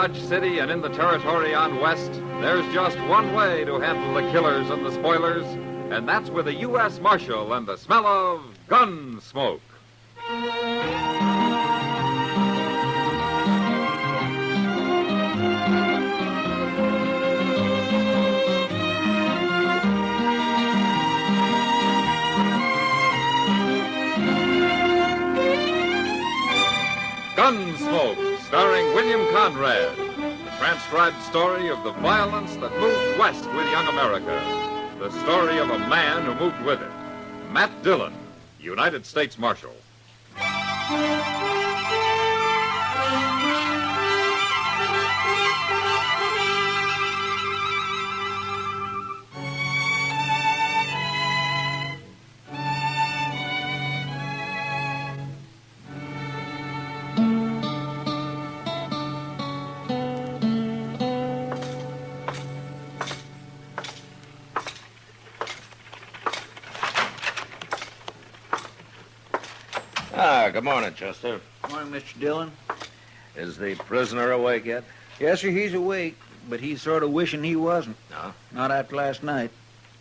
Dodge City and in the territory on west, there's just one way to handle the killers and the spoilers, and that's with a U.S. Marshal and the smell of Gunsmoke. Gunsmoke, starring William Conrad, the transcribed story of the violence that moved west with young America, the story of a man who moved with it, Matt Dillon, United States Marshal. Good morning, Chester. Morning, Mr. Dillon. Is the prisoner awake yet? Yes, sir, he's awake, but he's sort of wishing he wasn't. No? Not after last night.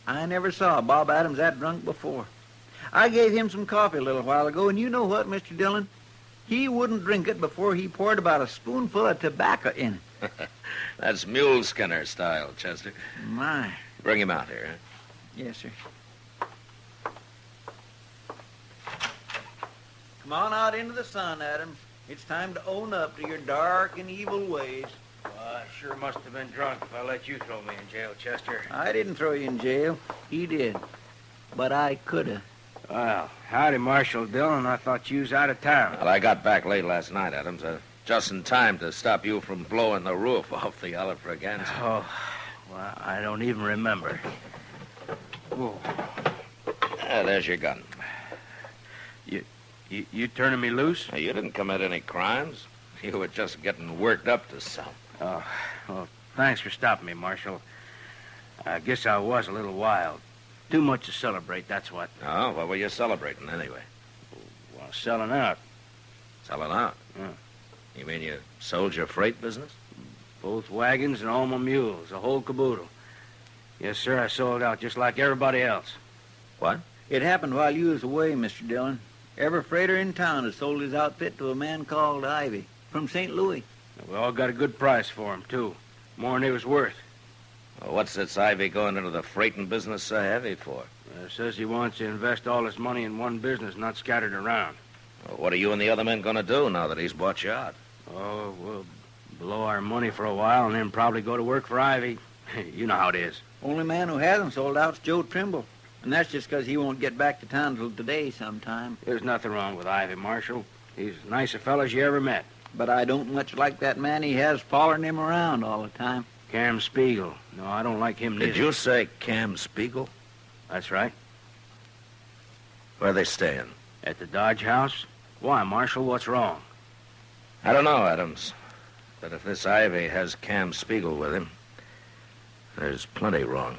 I never saw Bob Adams that drunk before. I gave him some coffee a little while ago, and you know what, Mr. Dillon? He wouldn't drink it before he poured about a spoonful of tobacco in it. That's mule skinner style, Chester. My. Bring him out here, huh? Yes, sir. Come on out into the sun, Adams. It's time to own up to your dark and evil ways. Well, I sure must have been drunk if I let you throw me in jail, Chester. I didn't throw you in jail. He did. But I could have. Well, howdy, Marshal Dillon. I thought you was out of town. Well, I got back late last night, Adams. Just in time to stop you from blowing the roof off the Ellis. Oh, well, I don't even remember. Oh. There's your gun. You turning me loose? Now, you didn't commit any crimes. You were just getting worked up to some. Oh, well, thanks for stopping me, Marshal. I guess I was a little wild. Too much to celebrate, that's what. Oh, what were you celebrating anyway? Well, selling out. Selling out? Yeah. You mean you sold your freight business? Both wagons and all my mules, the whole caboodle. Yes, sir, I sold out just like everybody else. What? It happened while you was away, Mr. Dillon. Every freighter in town has sold his outfit to a man called Ivy from St. Louis. We all got a good price for him, too. More than he was worth. Well, what's this Ivy going into the freighting business so heavy for? Says he wants to invest all his money in one business, not scattered around. Well, what are you and the other men going to do now that he's bought you out? Oh, we'll blow our money for a while and then probably go to work for Ivy. You know how it is. Only man who hasn't sold out's Joe Trimble. And that's just because he won't get back to town till today sometime. There's nothing wrong with Ivy, Marshal. He's as nice a fellow as you ever met. But I don't much like that man he has following him around all the time. Cam Spiegel. No, I don't like him neither. Did you say Cam Spiegel? That's right. Where are they staying? At the Dodge House? Why, Marshal, what's wrong? I don't know, Adams. But if this Ivy has Cam Spiegel with him, there's plenty wrong.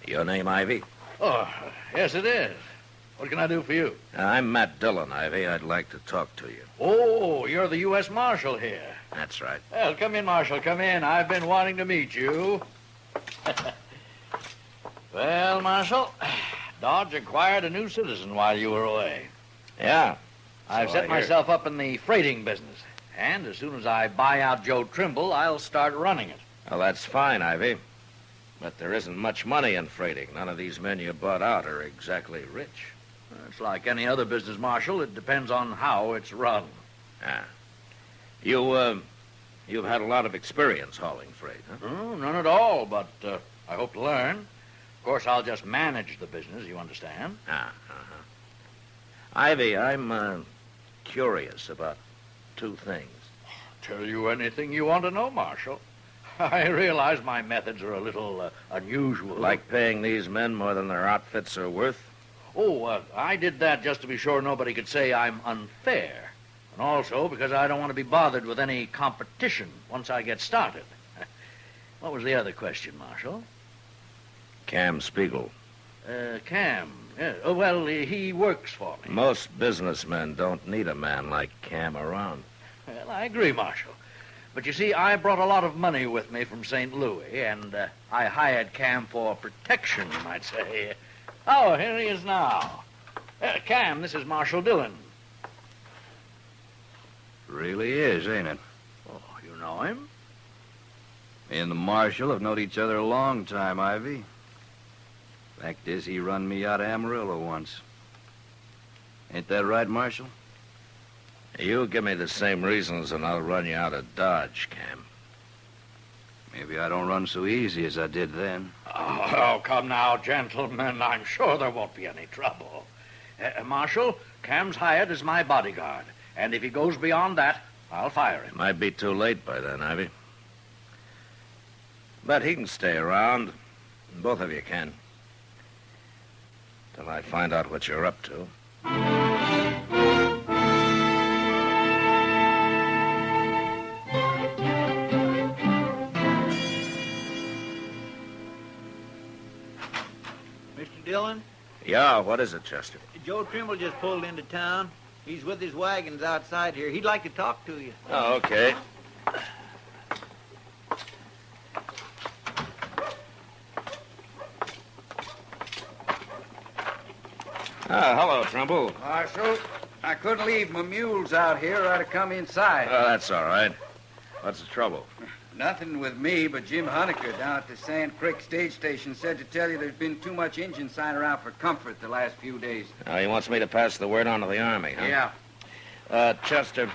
Your name, Ivy? Oh, yes, it is. What can I do for you? I'm Matt Dillon, Ivy. I'd like to talk to you. Oh, you're the U.S. Marshal here. That's right. Well, come in, Marshal, come in. I've been wanting to meet you. Well, Marshal, Dodge acquired a new citizen while you were away. Yeah. I've So I set hear. myself up in the freighting business. And as soon as I buy out Joe Trimble, I'll start running it. Well, that's fine, Ivy. But there isn't much money in freighting. None of these men you bought out are exactly rich. It's like any other business, Marshal. It depends on how it's run. Ah. You've had a lot of experience hauling freight, huh? Oh, none at all, but I hope to learn. Of course, I'll just manage the business, you understand? Ivy, I'm curious about two things. Tell you anything you want to know, Marshal. I realize my methods are a little unusual. Like paying these men more than their outfits are worth? Oh, I did that just to be sure nobody could say I'm unfair. And also because I don't want to be bothered with any competition once I get started. What was the other question, Marshal? Cam Spiegel. Cam. Yeah. Oh, well, he works for me. Most businessmen don't need a man like Cam around. Well, I agree, Marshal. But you see, I brought a lot of money with me from St. Louis, and I hired Cam for protection, you might say. Oh, here he is now. Cam, this is Marshal Dillon. Really is, ain't it? Oh, you know him? Me and the Marshal have known each other a long time, Ivy. Fact is, he run me out of Amarillo once. Ain't that right, Marshal? You give me the same reasons and I'll run you out of Dodge, Cam. Maybe I don't run so easy as I did then. Oh, come now, gentlemen. I'm sure there won't be any trouble. Marshal, Cam's hired as my bodyguard. And if he goes beyond that, I'll fire him. Might be too late by then, Ivy. But he can stay around. Both of you can. Till I find out what you're up to. Mr. Dillon, Yeah, what is it, Chester? Joe Trimble just pulled into town. He's with his wagons outside here. He'd like to talk to you. Oh, okay. Hello, Trimble. Marshal, I couldn't leave my mules out here. I'd have come inside. Oh, that's all right. What's the trouble? Nothing with me, but Jim Honecker down at the Sand Creek stage station said to tell you there's been too much engine sign around for comfort the last few days. He wants me to pass the word on to the Army, huh? Yeah. Chester,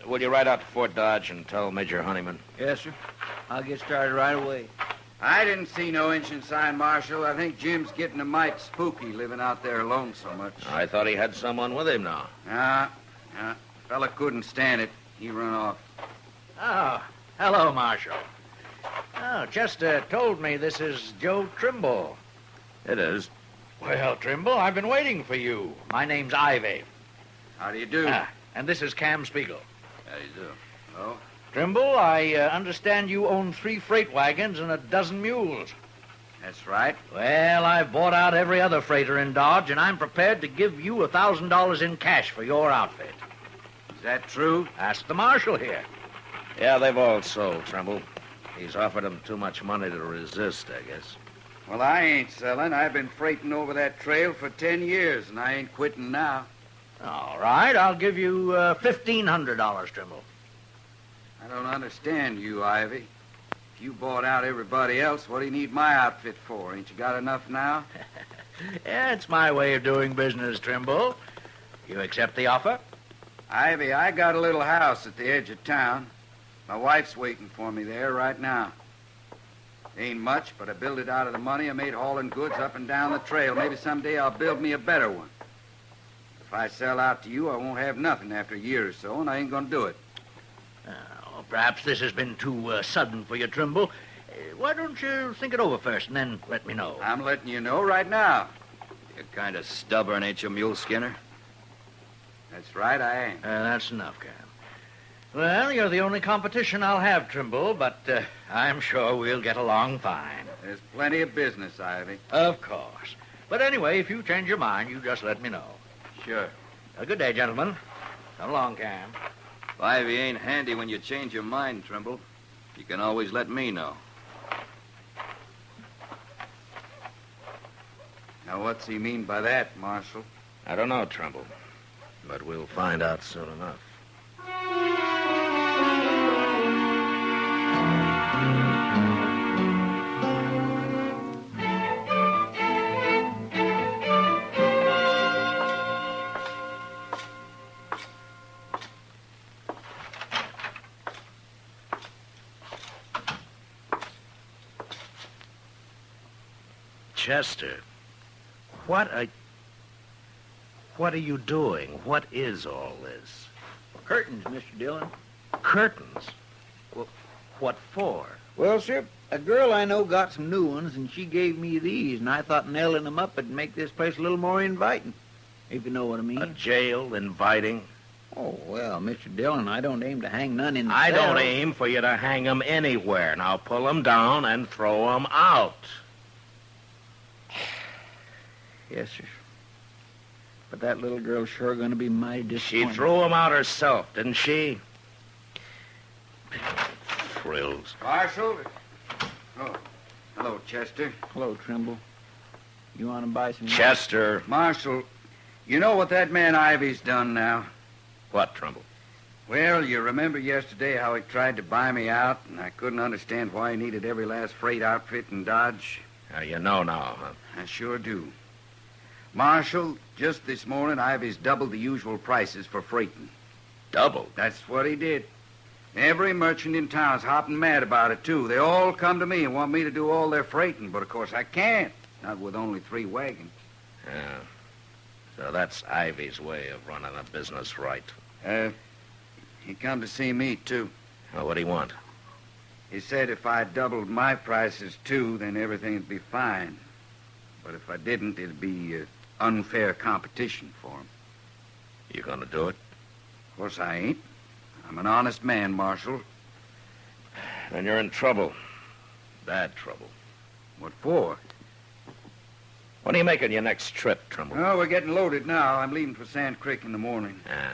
will you ride out to Fort Dodge and tell Major Honeyman? Yes, sir. I'll get started right away. I didn't see no engine sign, Marshal. I think Jim's getting a mite spooky living out there alone so much. I thought he had someone with him now. Fella couldn't stand it. He run off. Oh, hello, Marshal. Oh, Chester told me this is Joe Trimble. It is. Well, Trimble, I've been waiting for you. My name's Ivy. How do you do? And this is Cam Spiegel. How do you do? Oh? Trimble, I understand you own 3 freight wagons and a dozen mules. That's right. Well, I've bought out every other freighter in Dodge, and I'm prepared to give you $1,000 in cash for your outfit. Is that true? Ask the Marshal here. Yeah, they've all sold, Trimble. He's offered them too much money to resist, I guess. Well, I ain't selling. I've been freighting over that trail for 10 years, and I ain't quitting now. All right, I'll give you $1,500, Trimble. I don't understand you, Ivy. If you bought out everybody else, what do you need my outfit for? Ain't you got enough now? Yeah, it's my way of doing business, Trimble. You accept the offer? Ivy, I got a little house at the edge of town. My wife's waiting for me there right now. Ain't much, but I built it out of the money I made hauling goods up and down the trail. Maybe someday I'll build me a better one. If I sell out to you, I won't have nothing after a year or so, and I ain't gonna do it. Perhaps this has been too sudden for you, Trimble. Why don't you think it over first and then let me know? I'm letting you know right now. You're kind of stubborn, ain't you, Mule Skinner? That's right, I am. That's enough, Cam. Well, you're the only competition I'll have, Trimble, but I'm sure we'll get along fine. There's plenty of business, Ivy. Of course. But anyway, if you change your mind, you just let me know. Sure. Good day, gentlemen. Come along, Cam. If Ivy ain't handy when you change your mind, Trimble, you can always let me know. Now, what's he mean by that, Marshal? I don't know, Trimble. But we'll find out soon enough. Chester, what are you doing? What is all this? Curtains, Mr. Dillon. Curtains? Well, what for? Well, sir, a girl I know got some new ones, and she gave me these, and I thought nailing them up would make this place a little more inviting, if you know what I mean. A jail inviting? Oh, well, Mr. Dillon, I don't aim to hang none in the I cell. don't aim for you to hang 'em anywhere. Now pull 'em down and throw 'em out. Yes, sir. But that little girl's sure going to be mighty She disappointed. threw 'em out herself, didn't she? Thrills. Marshal? Oh, hello, Chester. Hello, Trimble. You want to buy some... Chester. Marshal, you know what that man Ivy's done now? What, Trumbull? Well, you remember yesterday how he tried to buy me out, and I couldn't understand why he needed every last freight outfit in Dodge? Now, you know now, huh? I sure do. Marshal, just this morning, Ivy's doubled the usual prices for freighting. Doubled? That's what he did. Every merchant in town's hopping mad about it, too. They all come to me and want me to do all their freighting, but of course I can't. Not with only 3 wagons. Yeah. So that's Ivy's way of running a business right. He come to see me, too. Well, what do you want? He said if I doubled my prices, too, then everything'd be fine. But if I didn't, it'd be unfair competition for him. You gonna do it? Of course I ain't. I'm an honest man, Marshal. Then you're in trouble. Bad trouble. What for? When are you making your next trip, Trumbull? Oh, we're getting loaded now. I'm leaving for Sand Creek in the morning. Yeah.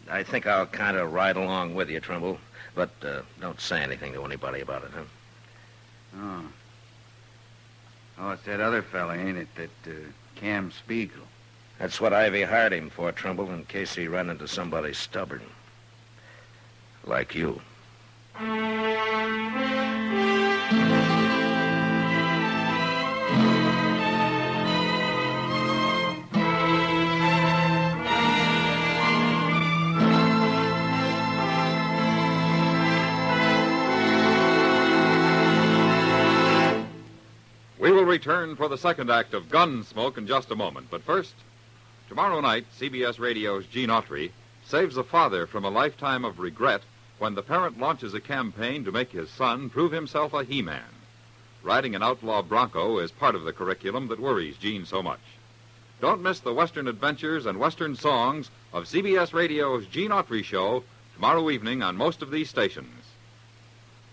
I think I'll kind of ride along with you, Trumbull. But don't say anything to anybody about it, huh? Oh, it's that other fella, ain't it? That Cam Spiegel. That's what Ivy hired him for, Trumbull, in case he ran into somebody stubborn. Like you. We will return for the second act of Gunsmoke in just a moment. But first, tomorrow night, CBS Radio's Gene Autry saves a father from a lifetime of regret when the parent launches a campaign to make his son prove himself a he-man. Riding an outlaw bronco is part of the curriculum that worries Gene so much. Don't miss the Western adventures and Western songs of CBS Radio's Gene Autry Show tomorrow evening on most of these stations.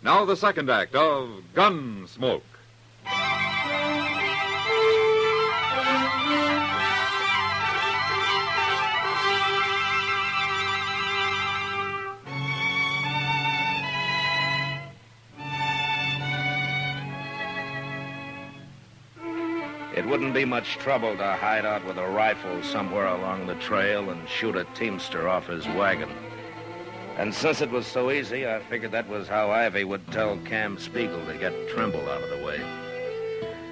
Now the second act of Gunsmoke. It wouldn't be much trouble to hide out with a rifle somewhere along the trail and shoot a teamster off his wagon. And since it was so easy, I figured that was how Ivy would tell Cam Spiegel to get Trimble out of the way.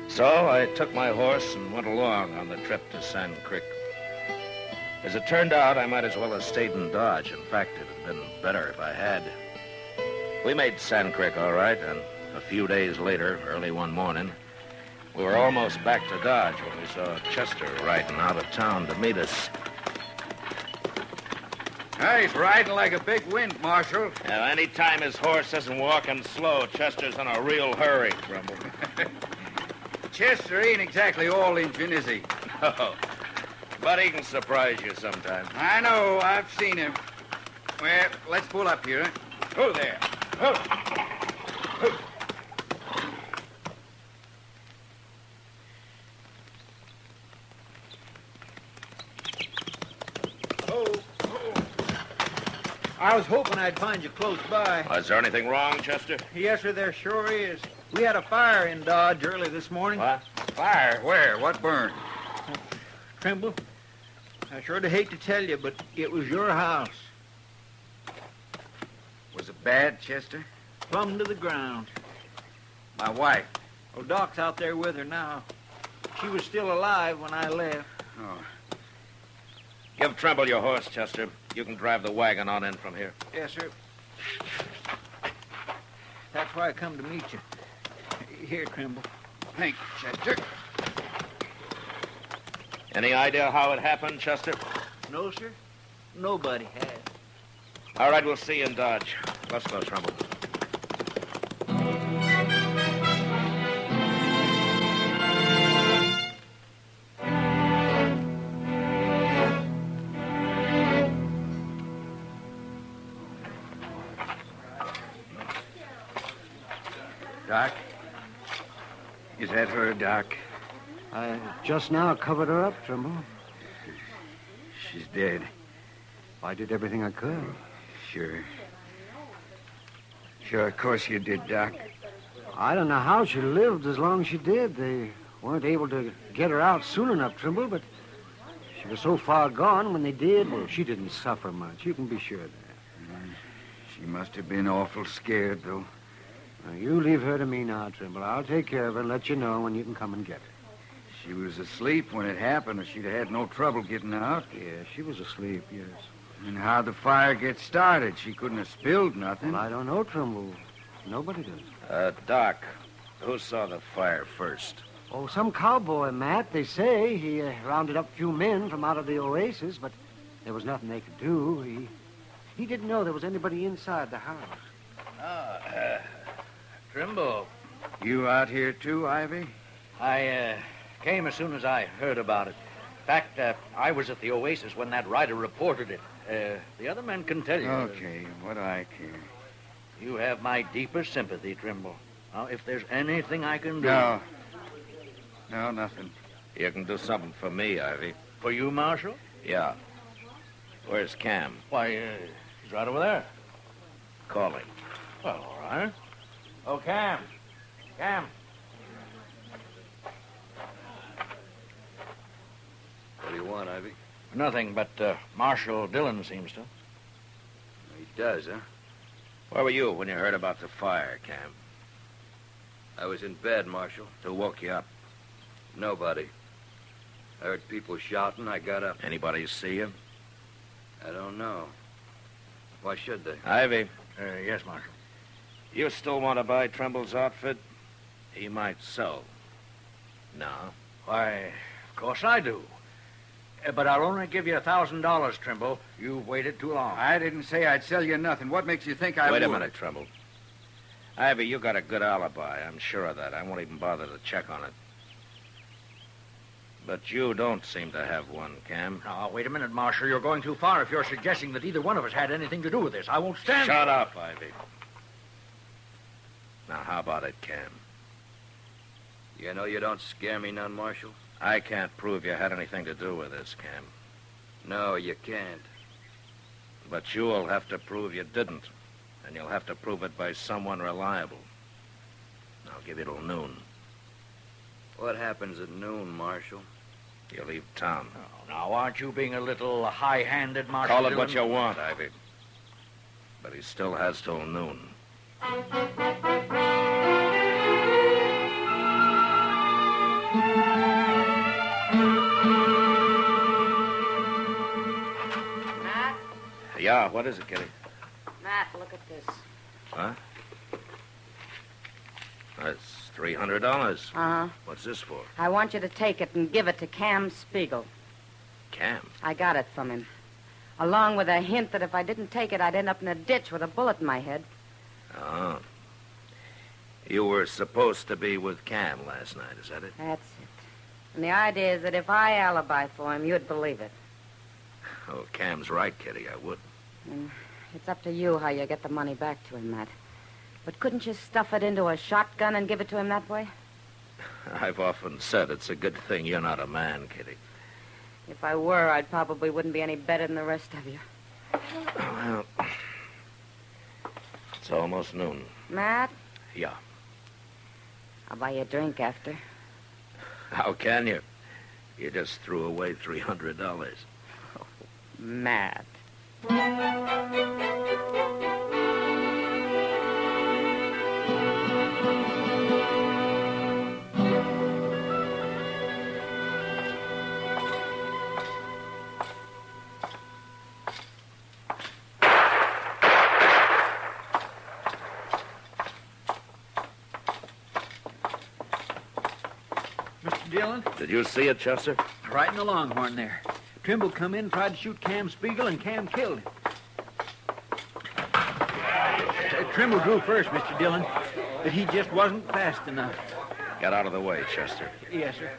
So I took my horse and went along on the trip to Sand Creek. As it turned out, I might as well have stayed in Dodge. In fact, it had been better if I had. We made Sand Creek all right, and a few days later, early one morning, we were almost back to Dodge when we saw Chester riding out of town to meet us. He's riding like a big wind, Marshal. Now, any time his horse isn't walking slow, Chester's in a real hurry, Trumbull. Chester ain't exactly all Injun, is he? No, but he can surprise you sometimes. I know. I've seen him. Well, let's pull up here. Oh, there. Oh. I was hoping I'd find you close by. Is there anything wrong, Chester? Yes, sir, there sure is. We had a fire in Dodge early this morning. What? Fire? Where? What burned? Trimble, I sure do hate to tell you, but it was your house. Was it bad, Chester? Plumb to the ground. My wife. Oh, Doc's out there with her now. She was still alive when I left. Oh. Give Trimble your horse, Chester. You can drive the wagon on in from here. Yes, sir. That's why I come to meet you. Here, Trimble. Thank you, Chester. Any idea how it happened, Chester? No, sir. Nobody has. All right, we'll see you in Dodge. Let's go, Trimble. that her, Doc? I just now covered her up, Trimble. She's dead. I did everything I could. Sure. Sure, of course you did, Doc. I don't know how she lived as long as she did. They weren't able to get her out soon enough, Trimble, but she was so far gone when they did. Well, she didn't suffer much. You can be sure of that. She must have been awful scared, though. Now, you leave her to me now, Trimble. I'll take care of her and let you know when you can come and get her. She was asleep when it happened, or she'd have had no trouble getting out. Yeah, she was asleep, yes. And how'd the fire get started? She couldn't have spilled nothing. Well, I don't know, Trimble. Nobody does. Doc, who saw the fire first? Oh, some cowboy, Matt. They say he rounded up a few men from out of the oasis, but there was nothing they could do. He didn't know there was anybody inside the house. Trimble, You out here, too, Ivy? I came as soon as I heard about it. In fact, I was at the Oasis when that rider reported it. The other men can tell you. Okay, what do I care? You have my deepest sympathy, Trimble. Now, if there's anything I can do... No, nothing. You can do something for me, Ivy. For you, Marshal? Yeah. Where's Cam? Why, he's right over there. Call him. Well, all right. Oh, Cam. Cam. What do you want, Ivy? Nothing, but Marshal Dillon seems to. He does, huh? Where were you when you heard about the fire, Cam? I was in bed, Marshal. Who woke you up? Nobody. I heard people shouting. I got up. Anybody see you? I don't know. Why should they? Ivy, Yes, Marshal. you still want to buy Trimble's outfit? He might sell. No. Why, of course I do. But I'll only give you $1,000, Trimble. You've waited too long. I didn't say I'd sell you nothing. What makes you think I would? Wait a minute, Trimble. Ivy, you got a good alibi. I'm sure of that. I won't even bother to check on it. But you don't seem to have one, Cam. Now, wait a minute, Marshal. You're going too far if you're suggesting that either one of us had anything to do with this. I won't stand... Shut up, Ivy. Now, how about it, Cam? You know you don't scare me none, Marshal. I can't prove you had anything to do with this, Cam. No, you can't. But you'll have to prove you didn't. And you'll have to prove it by someone reliable. I'll give you till noon. What happens at noon, Marshal? You leave town. Oh, now, aren't you being a little high-handed, Marshal Call it Dillon? what you want, Ivy. But he still has till noon. Matt? Yeah, what is it, Kitty? Matt, look at this. Huh? That's $300. Uh-huh. What's this for? I want you to take it and give it to Cam Spiegel. Cam. I got it from him. Along with a hint that if I didn't take it, I'd end up in a ditch with a bullet in my head. Oh. You were supposed to be with Cam last night, is that it? That's it. And the idea is that if I alibi for him, you'd believe it. Oh, Cam's right, Kitty. I would. And it's up to you how you get the money back to him, Matt. But couldn't you stuff it into a shotgun and give it to him that way? I've often said it's a good thing you're not a man, Kitty. If I were, I probably wouldn't be any better than the rest of you. Well, it's almost noon. Matt? Yeah. I'll buy you a drink after. How can you? You just threw away $300. Matt. Mr. Dillon, Did you see it, Chester? right in the Longhorn there. Trimble come in, tried to shoot Cam Spiegel, and Cam killed him. Trimble drew first, Mr. Dillon, but he just wasn't fast enough. Get out of the way, Chester. Yes, sir.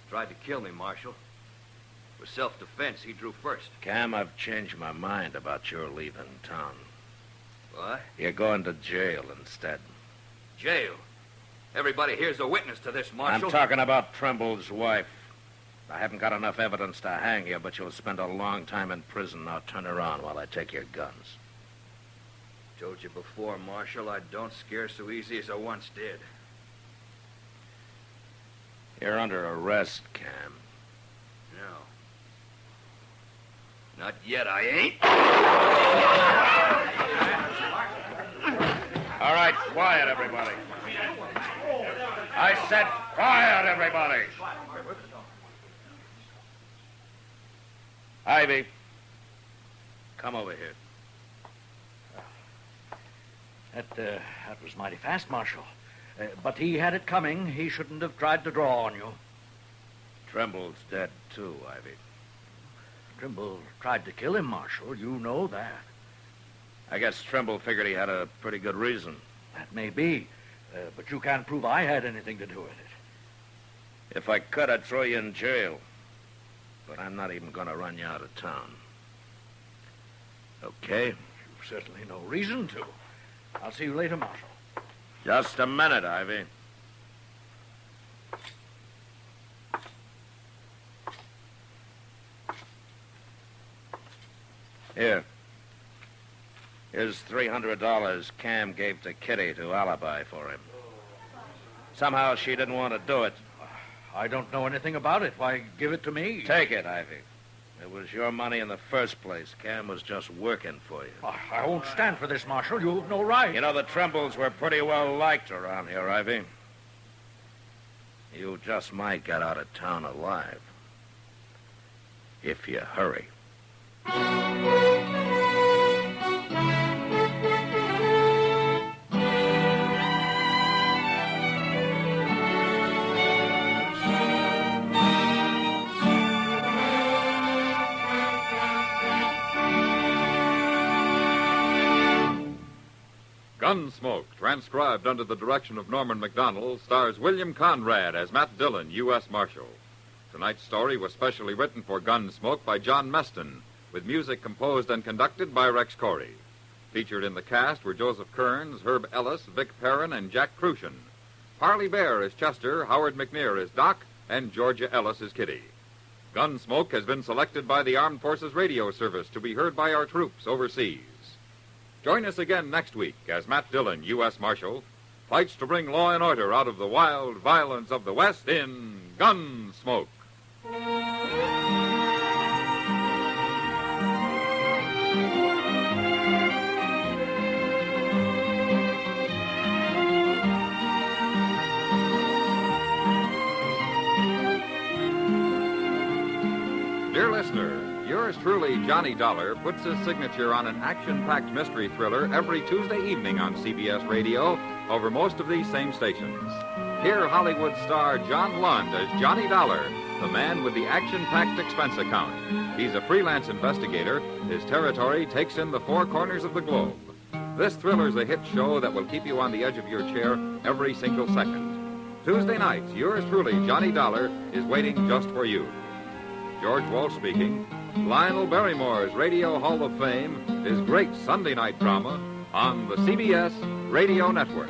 Tried to kill me, Marshal. For self-defense, he drew first. Cam, I've changed my mind about your leaving town. What? You're going to jail instead. Jail? Everybody here's a witness to this, Marshal. I'm talking about Trimble's wife. I haven't got enough evidence to hang you, but you'll spend a long time in prison. Now turn around while I take your guns. Told you before, Marshal, I don't scare so easy as I once did. You're under arrest, Cam. No. Not yet, I ain't. All right, quiet, everybody. I said quiet, everybody. Ivy, come over here. That was mighty fast, Marshal. But he had it coming. He shouldn't have tried to draw on you. Trimble's dead, too, Ivy. Trimble tried to kill him, Marshal. You know that. I guess Trimble figured he had a pretty good reason. That may be. But you can't prove I had anything to do with it. If I could, I'd throw you in jail. But I'm not even going to run you out of town. Okay? You've certainly no reason to. I'll see you later, Marshal. Just a minute, Ivy. Here. Here's $300 Cam gave to Kitty to alibi for him. Somehow she didn't want to do it. I don't know anything about it. Why, give it to me. Take it, Ivy. It was your money in the first place. Cam was just working for you. I won't stand for this, Marshal. You have no right. You know, the Trimbles were pretty well liked around here, Ivy. You just might get out of town alive. If you hurry. Gunsmoke, transcribed under the direction of Norman Macdonnell, stars William Conrad as Matt Dillon, U.S. Marshal. Tonight's story was specially written for Gunsmoke by John Meston, with music composed and conducted by Rex Corey. Featured in the cast were Joseph Kearns, Herb Ellis, Vic Perrin, and Jack Crucian. Parley Baer is Chester, Howard McNear is Doc, and Georgia Ellis is Kitty. Gunsmoke has been selected by the Armed Forces Radio Service to be heard by our troops overseas. Join us again next week as Matt Dillon, U.S. Marshal, fights to bring law and order out of the wild violence of the West in Gunsmoke. Dear listener, yours truly, Johnny Dollar, puts his signature on an action-packed mystery thriller every Tuesday evening on CBS Radio over most of these same stations. Hear Hollywood star John Lund as Johnny Dollar, the man with the action-packed expense account. He's a freelance investigator. His territory takes in the four corners of the globe. This thriller's a hit show that will keep you on the edge of your chair every single second. Tuesday nights, yours truly, Johnny Dollar, is waiting just for you. George Walsh speaking. Lionel Barrymore's Radio Hall of Fame is great Sunday night drama on the CBS Radio Network.